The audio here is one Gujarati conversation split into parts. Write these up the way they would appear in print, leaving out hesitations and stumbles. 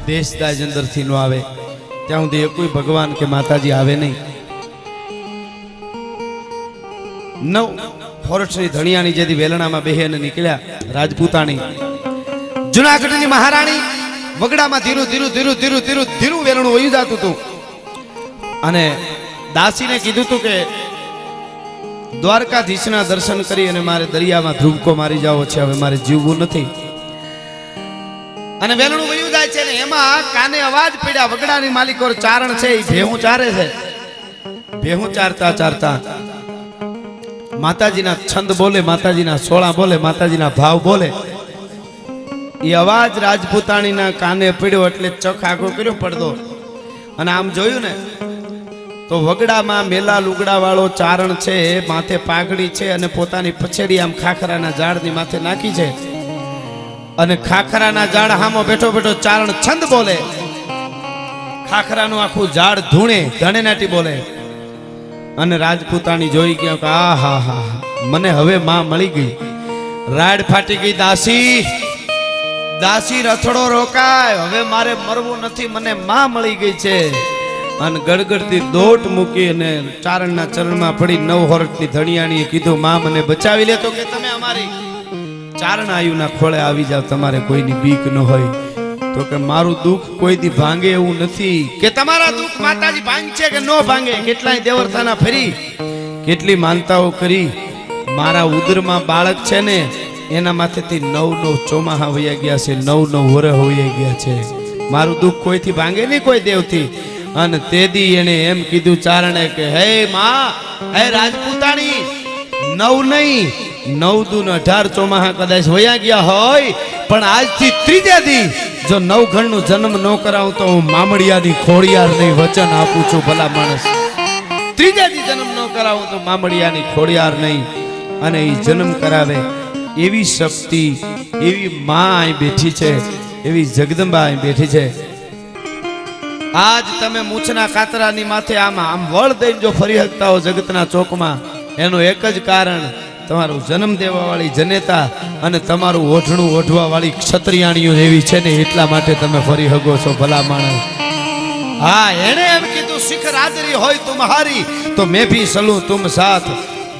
દેશ દાજ અંદરથી ન આવે ત્યાં સુધી કોઈ ભગવાન કે માતાજી આવે નહીં. 9 ફોરેસ્ટની ધણિયાની જેથી વેલણામાં બેહીને નીકળ્યા રાજપૂતાણી જુનાગઢની મહારાણી વગડામાં ધીરું ધીરું ધીરું ધીરું ધીરું ધીરું વેલણું વયું જતું હતું અને દાસીને કીધું હતું કે દ્વારકાધીશના દર્શન કરી અને મારે દરિયામાં ધ્રુવકો મારી જાવો છે, હવે મારે જીવવું નથી. અને વેલણું વયું જાય છે ને એમાં કાને અવાજ પડ્યા વગડાની માલિકો ચારણ છે એ ભેહું ચારે છે. ભેહું ચારતા ચારતા માતાજીના છંદ બોલે, માતાજીના સોળા બોલે, માતાજીના ભાવ બોલે. એ અવાજ રાજપૂતાણીના કાને પડ્યો એટલે ચખ આગો કર્યો પડદો અને આમ જોયું ને તો વગડામાં મેલા લુગડા વાળો ચારણ છે, માથે પાઘડી છે અને પોતાની પછેડી આમ ખાખરાના ઝાડની માથે નાખી છે અને ખાખરાના ઝાડ હામો બેઠો બેઠો ચારણ છંદ બોલે. ખાખરાનું આખું ઝાડ ધૂણે ધણેનાટી બોલે અને રાજપૂતાણી જોઈ ગયા કે આ હા હા મને હવે માં મળી ગઈ. રાડ ફાટી ગઈ. દાસી દાસી રથડો રોકાય, હવે મારે મરવું નથી, મને માં મળી ગઈ છે. અને ગડગડતી દોટ મૂકી અને ચારણના ચરણમાં પડી 9 વર્ષની ધણિયાણીએ કીધું માં મને બચાવી લે. તો કે તમે અમારી ચારણ આયુના ખોળે આવી જાવ, તમારે કોઈની બીક ન હોય. તો કે મારું દુઃખ કોઈ દી ભાંગે એવું નથી. કે તમારા દુઃખ માતાજી ભાંગશે કે ન ભાંગે? કેટલાય દેવરથાના ફરી, કેટલી માનતાઓ કરી. મારા ઉદરમાં બાળક છે ને એના માથેથી 9 ચોમાહા વયા ગયા છે, 9 વરહ વયા ગયા છે. મારું દુઃખ કોઈથી ભાંગે નહીં, કોઈ દેવથી. અને તેદી એને એમ કીધું ચારણે કે હે માં, હે રાજપૂતાણી, 9 નહીં 9 દુ 18 ચોમાહા કદાચ વયા ગયા હોય, પણ આજથી ત્રીજા દી જો 9 ઘરનું જન્મ ન કરાવું તો હું મામડિયાની ખોડિયાર નહીં વચન આપું છું. ભલા માણસ, ત્રીજા દી જન્મ ન કરાવું તો મામડિયાની ખોડિયાર નહીં. અને એ જન્મ કરાવે એવી શક્તિ, એવી માં અહીં બેઠી છે, એવી જગદંબા અહીં બેઠી છે. આજ તમે મૂછના કાતરાની માથે આમ વળ દઈને જો ફરી શકતા હો જગતના ચોકમાં, એનું એક જ કારણ તમારું જન્મ દેવા વાળી જનેતા અને તમારું ઓઢણું ઓઢવા વાળી ક્ષત્રિયાણીઓ એવી છે ને, એટલા માટે તમે ફરી હગો છો. ભલા માણસ, હા એને એમ કીધું શિખ રાદરી હોય તુમ્હારી તો મેં ભી ચલું તુમ સાથ,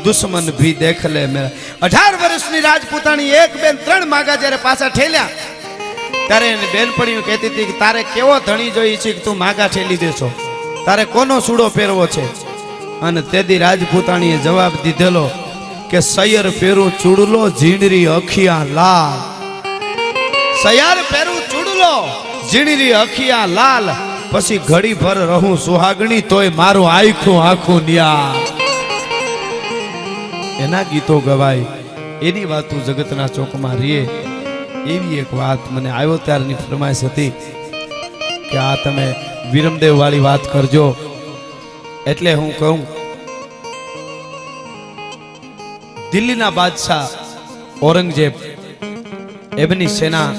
દુશ્મન ભી દેખ લે મેરા. 18 વર્ષની રાજપૂતાણી 1 2 3 માગા જ્યારે પાછા ઠેલ્યા ત્યારે એની બેનપણીઓ કહેતી હતી કે તારે કેવો ધણી જોઈ છે કે તું માગા ઠેલી દેશો, તારે કોનો સૂડો પહેરવો છે? અને તેદી રાજપૂતાણીએ જવાબ દીધેલો કે સૈયર પેરું ચૂડલો, ઝીણરી અખિયા લાલ. સૈયર પેરું ચૂડલો, ઝીણરી અખિયા લાલ, પછી ઘડી ભર રહું સુહાગણી તોય મારું આખું આખું ન્યા. એના ગીતો ગવાય, એની વાતો જગતના ચોકમાં રીએ. એવી એક વાત મને આવ્યો ત્યારની ફરમાઈશ હતી કે આ તમે વિરમદેવ વાળી વાત કરજો. એટલે હું કહું, દિલ્હીના બાદશાહ ઔરંગઝેબ એમની સેના,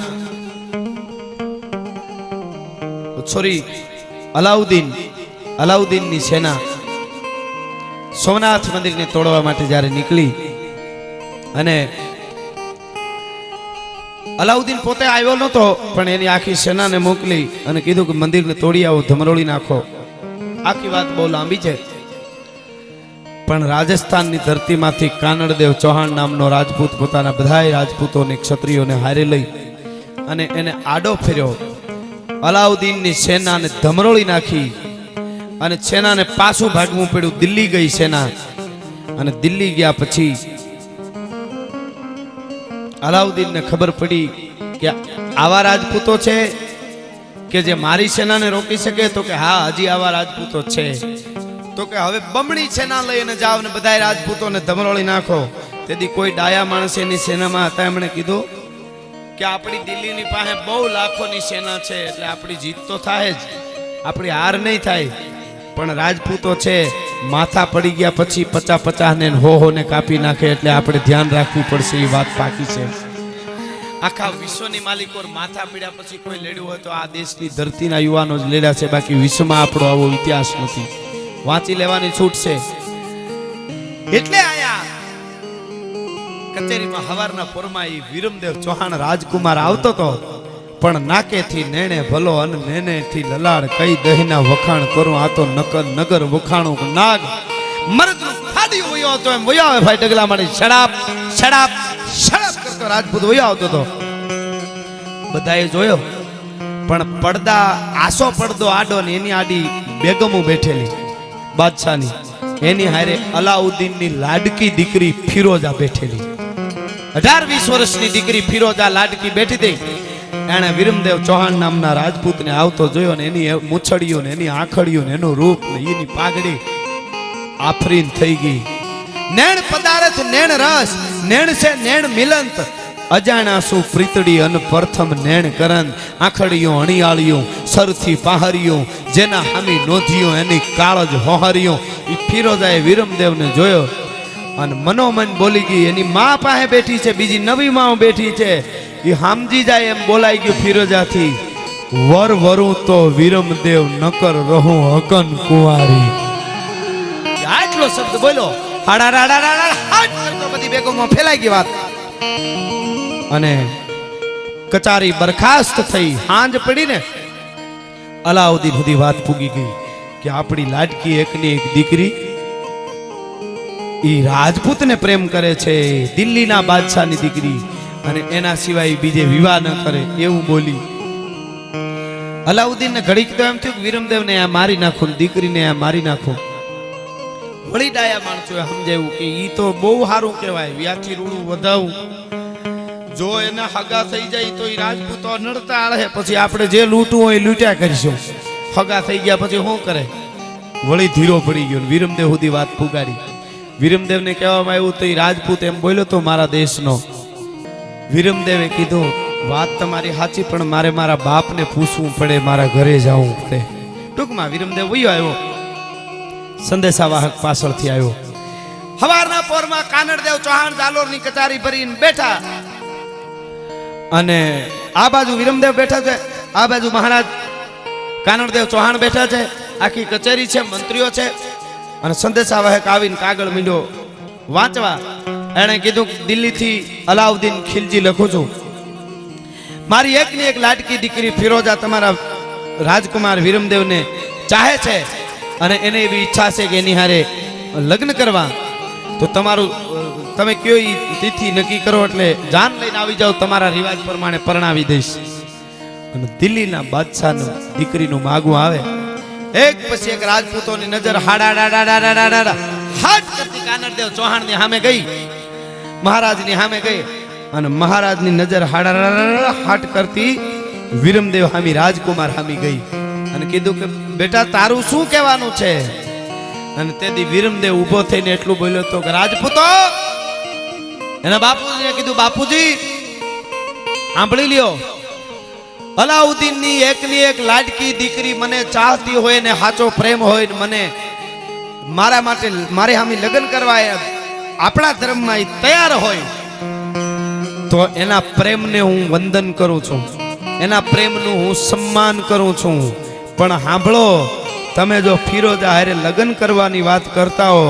સોરી અલાઉદ્દીનની સેના સોમનાથ મંદિરને તોડવા માટે જ્યારે નીકળી અને અલાઉદ્દીન પોતે આવ્યો નતો પણ એની આખી સેનાને મોકલી અને કીધું કે મંદિરને તોડી આવો, ધમરોળી નાખો. આખી વાત બહુ લાંબી છે, પણ રાજસ્થાનની ધરતીમાંથી કાનડદેવ ચૌહાણ નામનો રાજપૂત પોતાના બધાય રાજપૂતોને ક્ષત્રિયોને હારે લઈ અને એને આડો ફેર્યો. અલાઉદ્દીનની સેનાને ધમરોળી નાખી અને સેનાને પાછું ભાગવું પડ્યું. દિલ્હી ગઈ સેના અને દિલ્હી ગયા પછી અલાઉદ્દીનને ખબર પડી કે આવા રાજપૂતો છે કે જે મારી સેનાને રોકી શકે. તો કે હા, હજી આવા રાજપૂતો છે. તો કે હવે બમણી સેના લઈને જાવ ને બધા રાજપૂતોને ધમરોળી નાખો. તેથી કોઈ ડાયા માણસ એની સેનામાં હતા, એમણે કીધું કે આપણી દિલ્હીની પાસે બહુ લાખોની સેના છે, એટલે આપણી જીત તો થાય જ, આપણી હાર નહીં થાય. પણ રાજપૂતો છે, માથા પડી ગયા પછી 50 ને 100 ને કાપી નાખે, એટલે આપણે ધ્યાન રાખવું પડશે. એ વાત પાકી છે. આખા વિશ્વની માલિકો માથા પીડ્યા પછી કોઈ લેડ્યું હોય તો આ દેશની ધરતીના યુવાનો જ લેડ્યા છે, બાકી વિશ્વમાં આપણો આવો ઇતિહાસ નથી. વાંચી લેવાની છૂટ છે. એટલે આયા કચેરીમાં હવારના પોરમાં એ વિરમદેવ ચૌહાણ રાજકુમાર આવતો તો પણ નાકેથી નેણે ભલો અને નેણેથી લલાડ કઈ દહીના વખાણ કરું આ તો નગર વખાણું નાગ મરદ ખાડી વયો આવતો એમ વયો આવે ભાઈ ડગલા મારી શરાબ શરાબ શરાબ કરતો રાજપૂત વયો આવતો તો બધાએ જોયો પણ પડદા આસો પડદો આડો ને એની આડી બેગમો બેઠેલી બાદશાહની એની હારે અલાઉદ્દીનની લાડકી દીકરી ફિરોજા બેઠેલી 18-20 વર્ષની દીકરી ફિરોજા લાડકી બેઠી હતી એણે વિરમદેવ ચૌહાણ નામના રાજપૂતને આવતો જોયો ને એની મૂછડીઓ ને એની આંખડીઓ ને એનું રૂપ ને એની પાઘડી આફરીન થઈ ગઈ નેણ પદાર્થ નેણ રસ નેણ છે નેણ મિલંત અજાણા શું પ્રીતડી અન પ્રથમ નેણ કરન આંખડીઓ અણિયાળીઓ સરથી પાહરીઓ જેના હામી નોંધીઓ એની કાળજ હોહરીઓ ઈ ફિરોજાએ વિરમદેવને જોયો અને મનોમન બોલી ગઈ એની માં પાસે બેઠી છે બીજી નવી માં બેઠી છે એ હામજી જાય એમ બોલાઈ ગયું ફિરોજાથી વર વરું તો વિરમદેવ નકર રહું હકન કુંવારી આટલો શબ્દ બોલો બધી બેગોમાં ફેલાઈ ગઈ વાત અને કચારી બરખાસ્ત થઈ હાંજ પડી ને અલાઉદ્દીન સુધી વાત પૂગી ગઈ કે આપણી લાડકી એકની એક દીકરી ઈ રાજપૂતને પ્રેમ કરે છે દિલ્હીના બાદશાહની દીકરી અને એના સિવાય બીજે વિવાહ ન કરે એવું બોલી અલાઉદ્દીનને ઘડીક તો એમ થયું કે વિરમદેવને આ મારી નાખો દીકરીને આ મારી નાખો વળી ડાયા માણસો સમજાયું કે ઈ તો બહુ સારું કહેવાય વ્યાથી રૂડું વધાવું જો એના હગા થઈ જાય તો ઈ રાજપૂતો નડતા આળે પછી આપણે જે લૂંટવું હોય લૂંટ્યા કરીશું હગા થઈ ગયા પછી શું કરે વળી ધીરો પડી ગયો વિરમદેવ સુધી વાત પુગાડી વિરમદેવને કહેવામાં આવ્યું તો ઈ રાજપૂત એમ બોલ્યો તો મારા દેશનો વિરમદેવે કીધું વાત તમારી સાચી પણ મારે મારા બાપને પૂછવું પડે મારા ઘરે જવું પડે ટૂંકમાં વિરમદેવ વયો આવ્યો સંદેશાવાહક પાછળથી આવ્યો હવારના પોરમાં કાનડદેવ ચૌહાણ જાલોરની કચારી ભરીને બેઠા અને આ બાજુ વિરમદેવ બેઠા છે આ બાજુ મહારાજ કાનડદેવ ચૌહાણ બેઠા છે આખી કચેરી છે મંત્રીઓ છે અને સંદેશાવાહક આવીને કાગળ મીંડો વાંચવા એણે કીધું દિલ્હીથી અલાઉદ્દીન ખિલજી લખું છું મારી એકની એક લાડકી દીકરી ફિરોજા તમારા રાજકુમાર વિરમદેવને ચાહે છે અને એને એવી ઈચ્છા છે કે એની હારે લગ્ન કરવા તો તમારું તમે કયો ઈ તિથિ નક્કી કરો એટલે જાન લઈને આવી જાવ તમારા રિવાજ પ્રમાણે પરણાવી દઈશ અને દિલ્હીના બાદશાહની દીકરીનું માગવું આવે એક પછી એક રાજપૂતોની નજર હાટ કરતી કાનડદેવ ચૌહાણની સામે ગઈ મહારાજની સામે ગઈ અને મહારાજની નજર હાટ કરતી વિરમદેવ હામી રાજકુમાર હામી ગઈ અને કીધું કે બેટા તારું શું કહેવાનું છે અને તેથી વિરમદેવ ઊભો થઈને એટલું બોલ્યો તો કે રાજપૂતો એના બાપુજીને કીધું બાપુજી સાંભળી લ્યો અલાઉદ્દીનની એકની એક લાડકી દીકરી મને ચાહતી હોય ને સાચો પ્રેમ હોય ને મને મારા માટે મારે હામી લગ્ન કરવા આપણા ધર્મમાં તૈયાર હોય તો એના પ્રેમને હું વંદન કરું છું એના પ્રેમનું હું સન્માન કરું છું પણ સાંભળો તમે જો ફિરોજા હારે લગ્ન કરવાની વાત કરતા હો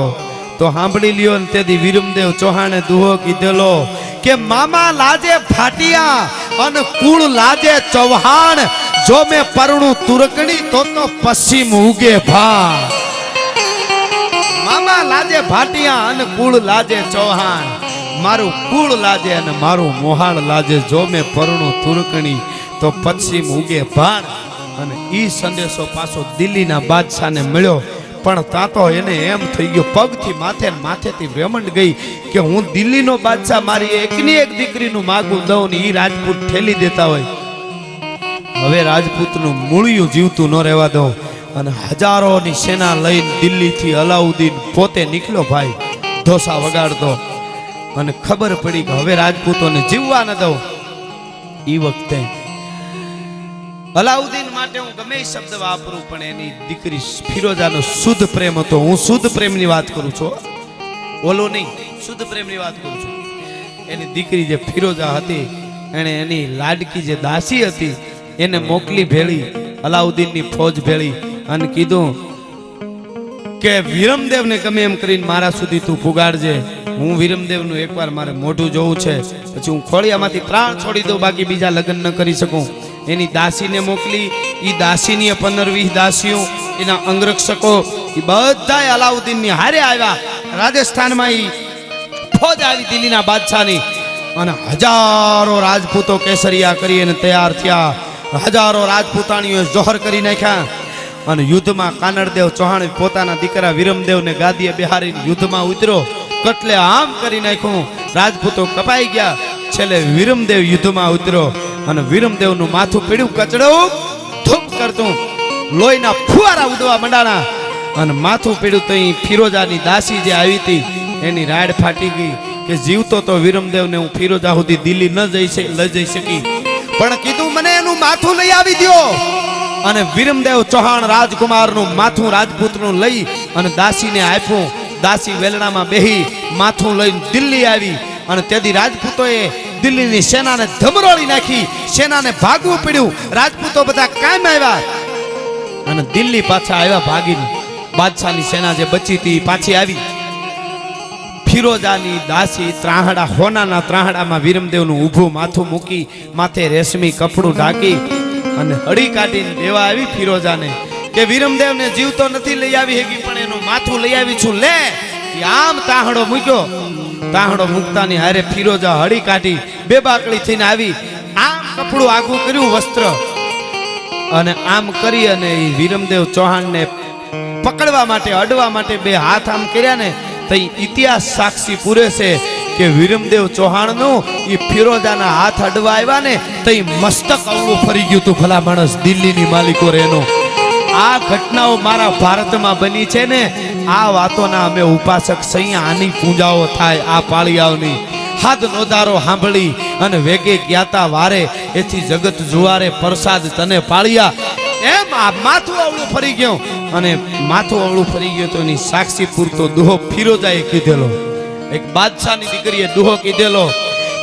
તો સાંભળી લ્યો ને તેથી વિરમદેવ ચૌહાણે દુહો કીધેલો કે મામા લાજે ફાટિયા અને કુળ લાજે ચૌહાણ જો મેં પરણું તુરકણી તો પશ્ચિમ ઉગે ભા મામા લાજે ભાટિયા અને કુળ લાજે ચૌહાણ મારું કુળ લાજે અને મારું મોહાળ લાજે જો મેં પરણું તુરકણી તો પશ્ચિમ ઉગે ભાણ અને ઈ સંદેશો પાછો દિલ્હીના બાદશાહને મળ્યો પણ તા તો એને એમ થઈ ગયો પગથી માથેથી વેમંડ ગઈ કે હું દિલ્હીનો બાદશાહ મારી એકની એક દીકરીનું માગું દઉં ને ઈ રાજપૂત ઠેલી દેતા હોય હવે રાજપૂતનું મૂળિયું જીવતું ન રહેવા દઉં અને હજારોની સેના લઈને દિલ્હીથી અલાઉદ્દીન પોતે નીકળ્યો ભાઈ ધોસા વગાડતો અને ખબર પડી કે હવે રાજપૂતોને જીવવા ન દઉં ઈ વખતે અલાઉદ્દીન માટે હું ગમે શબ્દ વાપરું પણ એની દીકરી ફિરોજાનો શુદ્ધ પ્રેમ હતો હું શુદ્ધ પ્રેમની વાત કરું છું ઓલો નહીં શુદ્ધ પ્રેમની વાત કરું છું એની દીકરી જે ફિરોજા હતી એને એની લાડકી જે દાસી હતી એને મોકલી ભેળી અલાઉદ્દીનની ફોજ ભેળી અને કીધું કે વિરમદેવને ગમે એમ કરીને મારા સુધી તું પુગાડજે હું વિરમદેવનું એકવાર મારે મોઢું જોવું છે પછી હું ખોળિયામાંથી પ્રાણ છોડી દઉં બાકી બીજા લગ્ન ન કરી શકું એની દાસીને મોકલી. એ દાસીની 15-20 દાસીઓ, એના અંગરક્ષકો, એ બધાય અલાઉદ્દીનની હારે આવ્યા. રાજસ્થાનમાં એ ફોજ આવી દિલ્હીના બાદશાહની, અને હજારો રાજપૂતો કેસરિયા કરી અને તૈયાર થયા. હજારો રાજપૂતાણીઓ જોહર કરી નાખ્યા. અને યુદ્ધમાં કાનડદેવ ચૌહાણ પોતાના દીકરા વિરમદેવને ગાદીએ બેહારીને યુદ્ધમાં ઉતર્યો. કટલે આમ કરી નાખ્યું, રાજપૂતો કપાઈ ગયા. છેલ્લે વિરમદેવ યુદ્ધમાં ઉતર્યો અને વિરમદેવનું માથું પીડ્યું, કચડું ધૂપ કરતું, લોહીના ફુવારા ઉડવા મંડાણા. અને માથું પીડ્યું તો અહીં ફિરોજાની દાસી જે આવી હતી એની રાડ ફાટી ગઈ કે જીવતો તો વિરમદેવને હું ફિરોજા સુધી દિલ્હી ન લઈ જઈ શકી, પણ કીધું મને એનું માથું લઈ આવી દ્યો. અને વિરમદેવ ચૌહાણ રાજકુમારનું માથું રાજપૂતનું લઈ અને દાસીને આપ્યું. દાસી વેલણામાં બેહી માથું લઈને દિલ્હી આવી. અને તેથી રાજપૂતોએ દિલ્હીની સેનાને ધમરોળી નાખી. સેનાને ભાગવું પડ્યું. રાજપૂતો બધા કામ આવ્યા અને દિલ્હી પાછા આવ્યા ભાગીને. બાદશાહની સેના જે બચી હતી પાછી આવી. ફિરોજાની દાસી ત્રાહડા, હોનાના ત્રાહડામાં વિરમદેવનું ઊભું માથું મૂકી, માથે રેશમી કપડું ઢાંકી અને હળી કાઢીને દેવા આવી ફિરોજાને કે વિરમદેવને જીવતો નથી લઈ આવી હેગી, પણ એનું માથું લઈ આવી છું, લે. આમ તાહડો મૂક્યો. તાહડો મૂકતાની હારે ફિરોજા હળી કાઢી બેબાકડી થઈને આવી. આમ કપડું આગું કર્યું, વસ્ત્ર, અને આમ કરી અને વિરમદેવ ચૌહાણને પકડવા માટે, અડવા માટે બે હાથ આમ કર્યા ને, તો ઇતિહાસ સાક્ષી પૂરે છે કે વિરમદેવ ચૌહાણનું એ ફિરોજાના હાથ અડવા આવ્યા ને તો મસ્તક અવળું ફરી ગયું તું. ભલા માણસ, દિલ્હીની માલિકો રેનો. આ ઘટનાઓ મારા ભારતમાં બની છે ને, આ વાતોના અમે ઉપાસક સહી. આની પૂજાઓ થાય આ પાળિયાઓની. હાથ નોધારો સાંભળી અને વેગે જ્ઞાતા વારે, એથી જગત જુવારે પ્રસાદ તને પાળિયા. એમ આ માથું અવળું ફરી ગયું. અને માથું અવળું ફરી ગયું તો એની સાક્ષી પૂરતો દુહો ફિરોજાએ કીધેલો. એક બાદશાહની દીકરીએ દુહો કીધેલો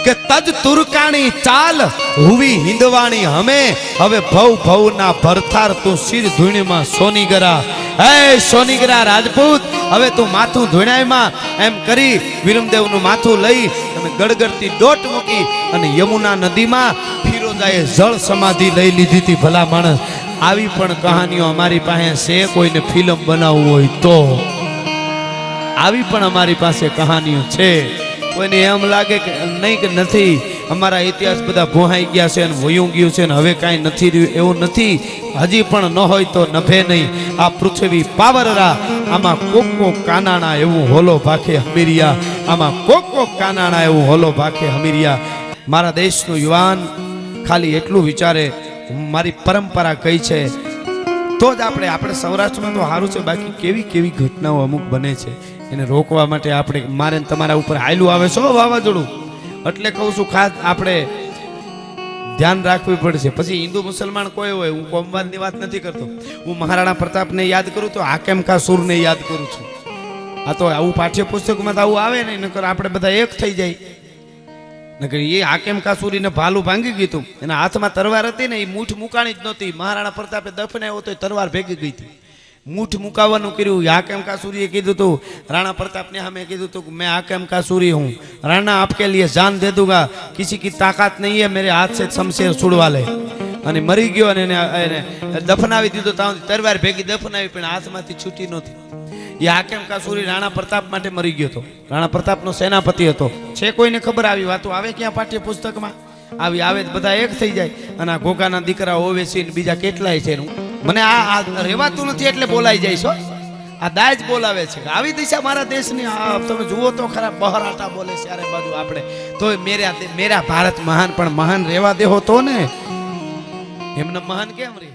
કે તજ તુરકાણી ચાલ હુવી હિંદવાણી હમે, હવે ભવ ભવના ભરથાર તું શિર ધૂણીમાં સોનીગરા. હે સોનીગરા રાજપૂત, હવે તું માથું ધોણાયમાં. એમ કરી વિરમદેવનું માથું લઈ અને ગડગડતી દોટ મૂકી અને યમુના નદીમાં ફિરોજાએ જળ સમાધિ લઈ લીધી હતી. ભલા માણસ, આવી પણ કહાનીઓ અમારી પાસે છે. કોઈને ફિલ્મ બનાવવું હોય તો આવી પણ અમારી પાસે કહાનીઓ છે. કોઈને એમ લાગે કે નહીં કે નથી, અમારા ઇતિહાસ બધા ભોહાઈ ગયા છે અને વયું ગયું છે ને હવે કાંઈ નથી રહ્યું, એવું નથી. હજી પણ ન હોય તો નભે નહીં. આ પૃથ્વી પાવરરા, આમાં કોક કોક કાનાણા એવું હોલો ભાખે હમીરિયા. આમાં કોક કોક કાનાણા એવું હોલો ભાખે હમીરિયા. મારા દેશનું યુવાન ખાલી એટલું વિચારે, મારી પરંપરા કઈ છે તો જ આપણે સૌરાષ્ટ્રમાં તો સારું છે. બાકી કેવી કેવી ઘટનાઓ અમુક બને છે, એને રોકવા માટે આપણે, મારે તમારા ઉપર હાયલું આવે છો વાવાઝોડું. એટલે કહું છું, ખાસ આપણે ધ્યાન રાખવી પડશે. પછી હિન્દુ મુસલમાન કોઈ હોય, હું કોમવાદની વાત નથી કરતો. હું મહારાણા પ્રતાપને યાદ કરું તો હાકેમ કા સૂરને યાદ કરું છું. આ તો આવું પાઠ્યપુસ્તકમાં તો આવું આવે નહીં, નકર આપણે બધા એક થઈ જાય. નકર એ હાકેમ કા સૂરીને ભાલું ભાંગી ગયું હતું. એના હાથમાં તરવાર હતી ને, એ મૂઠ મુકાણી જ નહોતી. મહારાણા પ્રતાપે દફનાવ્યો તો તરવાર ભેગી ગઈ હતી. મૂઠ મુકાવાનું કર્યું. હાકેમ કા સૂરીએ કીધું હતું રાણા પ્રતાપને સામે, કીધું હતું મેં હાકેમ કા સૂરી હું, राणा आपके लिए जान दे दूंगा, किसी की ताकत नहीं है मेरे हाथ से शमशेर छुड़वा ले. અને મરી ગયો અને એને દફનાવી દીધો. તરવાર ભેગી દફનાવી પણ હાથમાંથી છૂટી નહોતી. એ હાકેમ કા સૂરી રાણા પ્રતાપ માટે મરી ગયો હતો. રાણા પ્રતાપનો સેનાપતિ હતો. છે કોઈને ખબર? આવી વાતો આવે ક્યાં પાઠ્યપુસ્તકમાં? આવી આવે બધા એક થઈ જાય. અને આ ઘોઘાના દીકરા ઓવેસી ને બીજા કેટલાય છે. મને આ રહેવાતું નથી એટલે બોલાઈ જાય છો. આ દાજ બોલાવે છે. આવી દિશા મારા દેશની તમે જુઓ તો ખરા, બહરાટા બોલે છે ચારે બાજુ. આપણે તો મેરા ભારત મહાન, પણ મહાન રહેવા દેહો તો ને, એમને મહાન કેમ રે?